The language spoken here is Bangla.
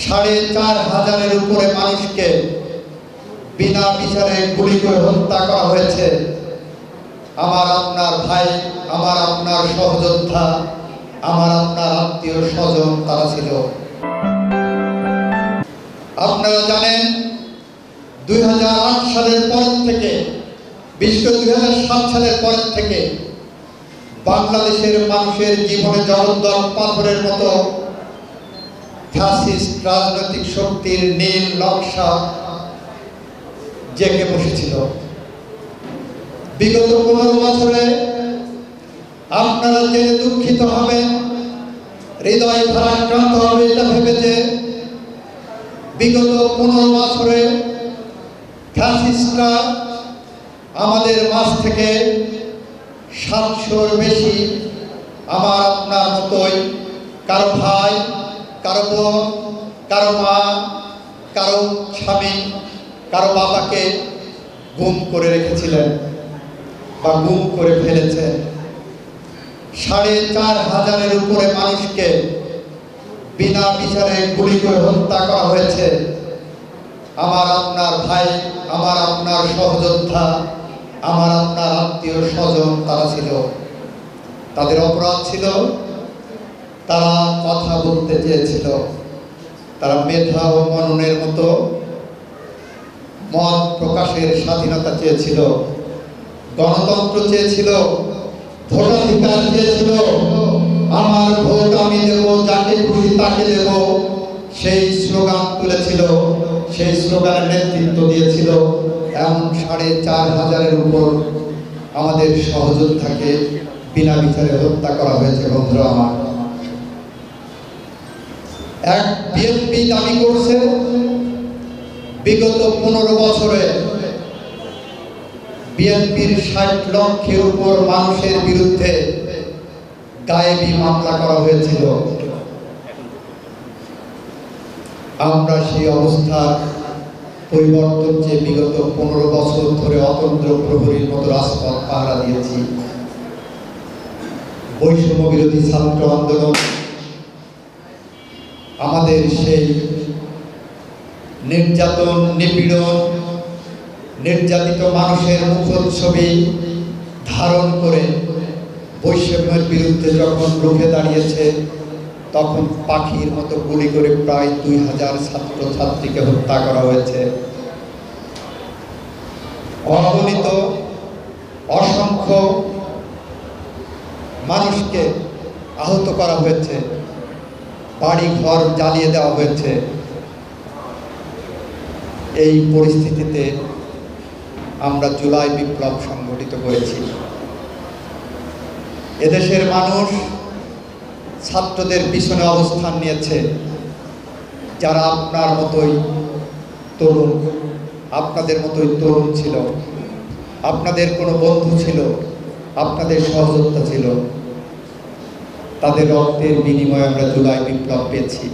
4,500-এর উপরে মানুষকে বিনা বিচারে গুলি করে হত্যা করা হয়েছে। আমার আপনার ভাই, আমার আপনার সহযোদ্ধা, আমার আপনার আত্মীয় স্বজন তারা ছিল। আপনারা জানেন 2008 সালের পর থেকে, বিশেষ করে 2007 সালের পর থেকে বাংলাদেশের মানুষের জীবনে জগদ্দল পাথরের মতো ফ্যাসিস্ট রাজনৈতিক শক্তির নীল নকশা জেগে বসেছিল। বিগত 15 বছরে আপনারা জেনে দুঃখিত হবেন, হৃদয় ভারাক্রান্ত হবে এটা ভেবে যে বিগত 15 বছরে ফ্যাসিস্টরা আমাদের মাঝ থেকে 700-র বেশি আমার আপনার মতোই কারো ভাই, কারো বোন, কারো মা, কারো স্বামী, কারো বাবাকে গুম করে রেখেছিলেন বা গুম করে ফেলেছেন। 4,500-এর উপরে মানুষকে বিনা বিচারে গুলি করে হত্যা করা হয়েছে। আমার আপনার ভাই, আমার আপনার সহযোদ্ধা, আমার আপনার আত্মীয় স্বজন তারা ছিল। তাদের অপরাধ ছিল তারা কথা বলতে চেয়েছিল, তারা মেধা ও মননের মতো মত প্রকাশের স্বাধীনতা চেয়েছিল, গণতন্ত্র চেয়েছিল, ভোটাধিকার চেয়েছিল। আমার ভোট আমি দেব, যাকে খুশি তাকে দেব, সেই স্লোগান তুলেছিল, সেই স্লোগানের নেতৃত্ব দিয়েছিল। এমন 4,500-এর উপর আমাদের সহযোদ্ধাকে বিনা বিচারে হত্যা করা হয়েছে। বন্ধুরা আমার, এক বিএনপি দাবি করছে বিগত 15 বছরে বিএনপির 60 লক্ষের উপর মানুষের বিরুদ্ধে গায়েবী মামলা করা হয়েছিল। আমরা সেই অবস্থার পরিবর্তন চেয়ে বিগত 15 বছর ধরে অতন্ত্র প্রহরীর মতো রাজপথ পাহারা দিয়েছি। বৈষম্য বিরোধী ছাত্র আন্দোলন আমাদের সেই নির্যাতন, নিপীড়ন, নির্যাতিত মানুষের মুখচ্ছবি ধারণ করে বৈষম্যের বিরুদ্ধে যখন রুখে দাঁড়িয়েছে, তখন পাখির মতো গুলি করে প্রায় 2,000 ছাত্র ছাত্রীকে হত্যা করা হয়েছে। অগণিত অসংখ্য মানুষকে আহত করা হয়েছে, বাড়ি ঘর জ্বালিয়ে দেওয়া হয়েছে। এই পরিস্থিতিতে আমরা জুলাই বিপ্লব সংগঠিত করেছি। এদেশের মানুষ ছাত্রদের পিছনে অবস্থান নিয়েছে, যারা আপনার মতোই তরুণ, আপনাদের মতোই তরুণ ছিল, আপনাদের কোনো বন্ধু ছিল, আপনাদের সহযোদ্ধা ছিল। তাদের রক্তের বিনিময়ে আমরা জুলাই বিপ্লব পেয়েছি।